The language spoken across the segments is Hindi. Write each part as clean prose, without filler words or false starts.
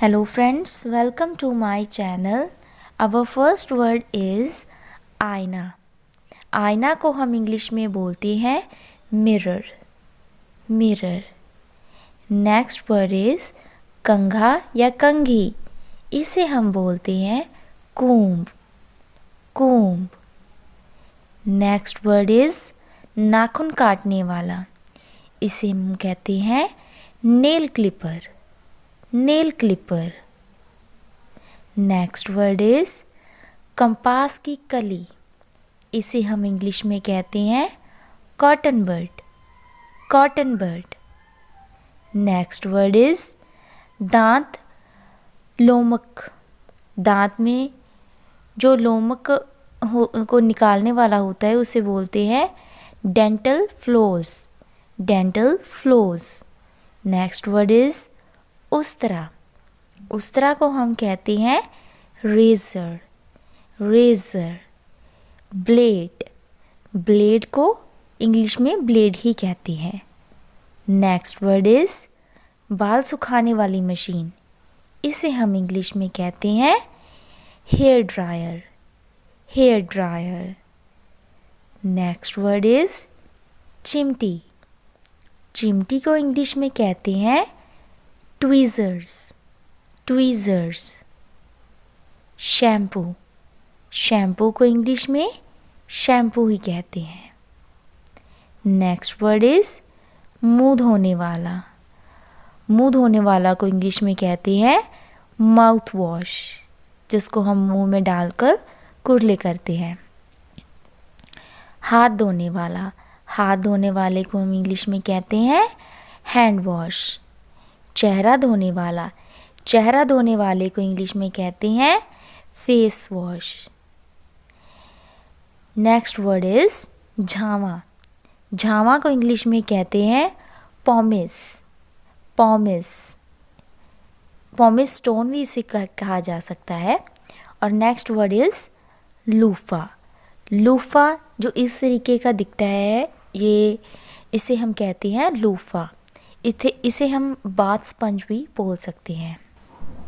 Hello friends, welcome to my channel. Our first word is आईना. आईना को हम इंग्लिश में बोलते हैं mirror. Mirror. Next word is कंघा या कंघी. इसे हम बोलते हैं comb. Comb. Next word is नाखून काटने वाला. इसे हम कहते हैं nail clipper. Nail clipper. Next word is compass की कली. इसे हम इंग्लिश में कहते हैं cotton bud. Cotton bud. Next word is दांत लोमक. दांत में जो लोमक को निकालने वाला होता है उसे बोलते हैं dental flows. Dental flows. Next word is उस्तरा. उस्तरा को हम कहते हैं रेजर. रेजर. ब्लेड. ब्लेड को इंग्लिश में ब्लेड ही कहते हैं. नेक्स्ट वर्ड इज बाल सुखाने वाली मशीन. इसे हम इंग्लिश में कहते हैं hair dryer. Hair dryer. Next word is चिमटी. चिमटी को इंग्लिश में कहते हैं ट्वीज़र्स. ट्वीज़र्स. शैम्पू. शैम्पू को इंग्लिश में शैम्पू ही कहते हैं. नेक्स्ट वर्ड इज मुंह धोने वाला. मुंह धोने वाला को इंग्लिश में कहते हैं माउथ वॉश, जिसको हम मुंह में डालकर कुरले करते हैं. हाथ धोने वाला. हाथ धोने वाले को हम इंग्लिश में कहते हैं हैंड वॉश. चेहरा धोने वाला. चेहरा धोने वाले को इंग्लिश में कहते हैं face wash. Next word is Jhawa. Jhawa को इंग्लिश में कहते हैं पॉमिस. पॉमिस. पॉमिस स्टोन भी इसे कहा जा सकता है. और next word is loofah. Loofah जो इस तरीके का दिखता है, इसे हम कहते हैं लूफा. इसे हम बाथ स्पंज भी बोल सकते हैं.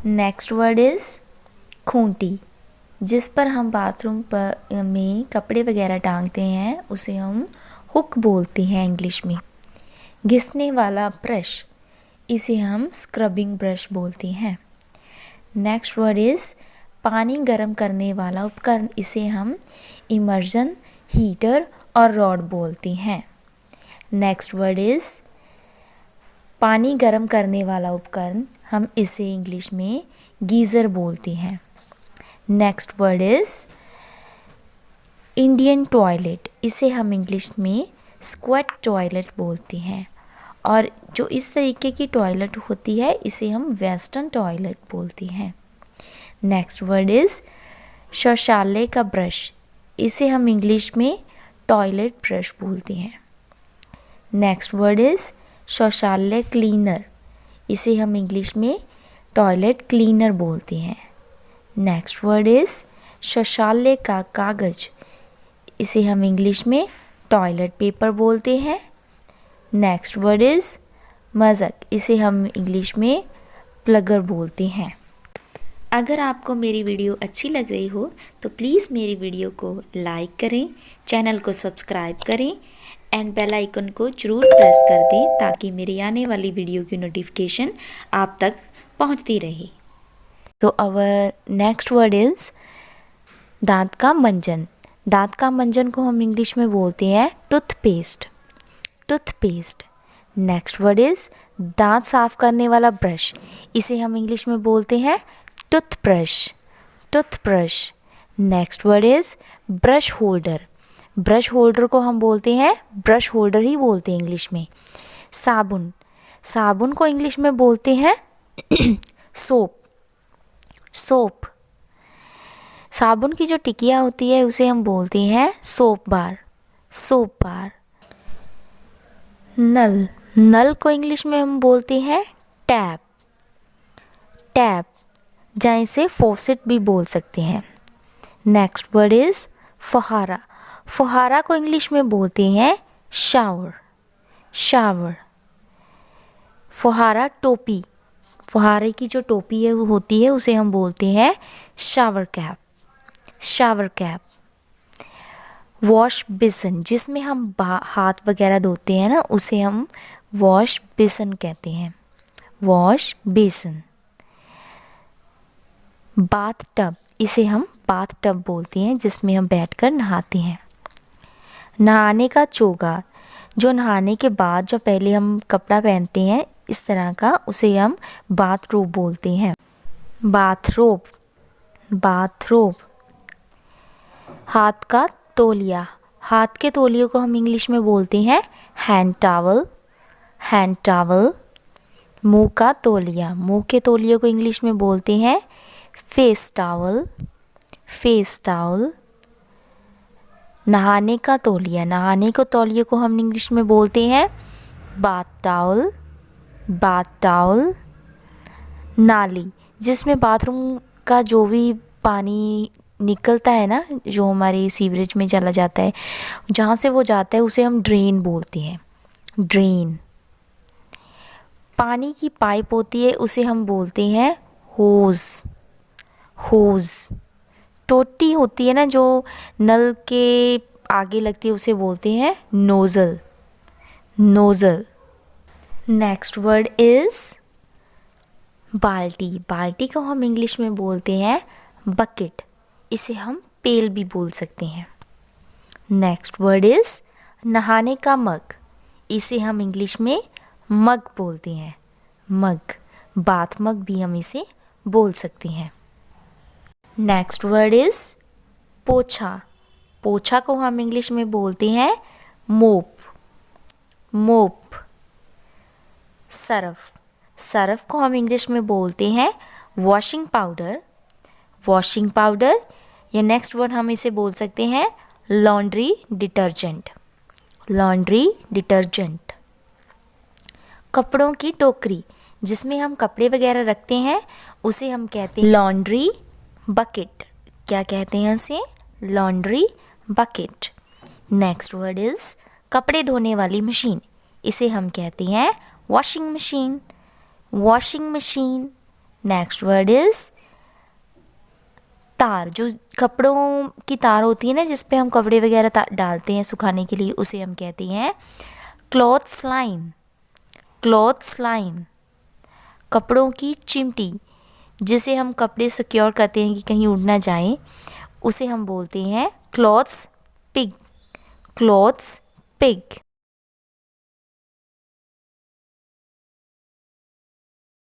Next word is Khunti. जिस पर हम बाथरूम में कपड़े वगैरह टांगते हैं उसे हम हुक बोलते हैं इंग्लिश में. घिसने वाला ब्रश. इसे हम स्क्रबिंग ब्रश बोलते हैं. नेक्स्ट वर्ड इज पानी गर्म करने वाला उपकरण. इसे हम इमर्जन हीटर और रॉड बोलते हैं. नेक्स्ट वर्ड इज पानी गर्म करने वाला उपकरण. हम इसे इंग्लिश में गीज़र बोलते हैं. Next word is Indian toilet. इसे हम इंग्लिश में स्क्वैट टॉयलेट बोलते हैं. और जो इस तरीके की टॉयलेट होती है इसे हम वेस्टर्न टॉयलेट बोलते हैं. नेक्स्ट वर्ड इज शौचालय का ब्रश. इसे हम इंग्लिश में टॉयलेट ब्रश बोलते हैं. नेक्स्ट वर्ड इज शौचालय क्लीनर. इसे हम इंग्लिश में टॉयलेट क्लीनर बोलते हैं. नेक्स्ट वर्ड इज शौचालय का कागज. इसे हम इंग्लिश में टॉयलेट पेपर बोलते हैं. नेक्स्ट वर्ड इज मज़क. इसे हम इंग्लिश में प्लगर बोलते हैं. अगर आपको मेरी वीडियो अच्छी लग रही हो तो प्लीज़ मेरी वीडियो को लाइक करें, चैनल को सब्सक्राइब करें एंड बेल आइकन को ज़रूर प्रेस कर दें ताकि मेरी आने वाली वीडियो की नोटिफिकेशन आप तक पहुंचती रहे. तो अवर नेक्स्ट वर्ड इज़ दांत का मंजन. दांत का मंजन को हम इंग्लिश में बोलते हैं toothpaste. Toothpaste. Next word is दांत साफ करने वाला ब्रश. इसे हम इंग्लिश में बोलते हैं toothbrush. Toothbrush. Next word is brush holder. Brush holder को हम बोलते हैं ब्रश होल्डर ही बोलते हैं इंग्लिश में. साबुन. साबुन को इंग्लिश में बोलते हैं सोप. सोप. साबुन की जो टिकिया होती है उसे हम बोलते हैं सोप बार. Soap bar. नल. नल को इंग्लिश में हम बोलते हैं टैप. टैप. या इसे फॉसेट भी बोल सकते हैं. नेक्स्ट वर्ड इज फुहारा. फुहारा को इंग्लिश में बोलते हैं शावर. शावर. फुहारा टोपी. फुहारे की जो टोपी है वो होती है उसे हम बोलते हैं shower cap, shower cap. Wash basin, जिसमें हम हाथ वगैरह धोते हैं ना, उसे हम वॉश बेसिन कहते हैं, वॉश बेसिन। बाथ टब, इसे हम बाथ टब बोलते हैं, जिसमें हम बैठकर नहाते हैं। नहाने का चोगा, जो नहाने के बाद जो पहले हम कपड़ा पहनते हैं इस तरह का, उसे हम बाथरोब बोलते हैं, बाथरोब, बाथरोब। हाथ का तौलिया, हाथ के तौलिए को हम इंग्लिश में बोलते हैं हैंड टॉवल, हैंड टॉवल। मुंह का तौलिया, मुंह के तौलिए को इंग्लिश में बोलते हैं फेस टॉवल, फेस टॉवल। नहाने का तौलिया, नहाने के तौलिए को हम इंग्लिश में बोलते हैं बाथ टॉवल, बाथ टॉवल। नाली, जिसमें बाथरूम का जो भी पानी निकलता है ना, जो हमारे सीवरेज में चला जाता है, जहाँ से वो जाता है उसे हम ड्रेन बोलते हैं, ड्रेन। पानी की पाइप होती है उसे हम बोलते हैं होज, होज। टोटी होती है ना जो नल के आगे लगती है, उसे बोलते हैं nozzle, nozzle. Next word is बाल्टी, बाल्टी को हम इंग्लिश में बोलते हैं बकेट, इसे हम पेल भी बोल सकते हैं। नेक्स्ट वर्ड इज़ नहाने का मग, इसे हम इंग्लिश में मग बोलते हैं, मग। बाथ मग भी हम इसे बोल सकते हैं। नेक्स्ट वर्ड इज़ पोछा, पोछा को हम इंग्लिश में बोलते हैं मोप, मोप। सरफ, सरफ को हम इंग्लिश में बोलते हैं वॉशिंग पाउडर, वॉशिंग पाउडर। या नेक्स्ट वर्ड हम इसे बोल सकते हैं लॉन्ड्री डिटर्जेंट, लॉन्ड्री डिटर्जेंट। कपड़ों की टोकरी, जिसमें हम कपड़े वगैरह रखते हैं, उसे हम कहते हैं लॉन्ड्री बकेट। क्या कहते हैं उसे? Laundry bucket. Next word is कपड़े धोने वाली मशीन, इसे हम कहते हैं washing machine, washing machine. Next word is तार, जो कपड़ों की तार होती है ना, जिस पे हम कपड़े वगैरह डालते हैं सुखाने के लिए, उसे हम कहते हैं क्लॉथ्स लाइन, क्लॉथ्स लाइन। कपड़ों की चिमटी, जिसे हम कपड़े सिक्योर करते हैं कि कहीं उड़ ना जाए, उसे हम बोलते हैं क्लॉथ्स पिग, क्लॉथ्स पिग।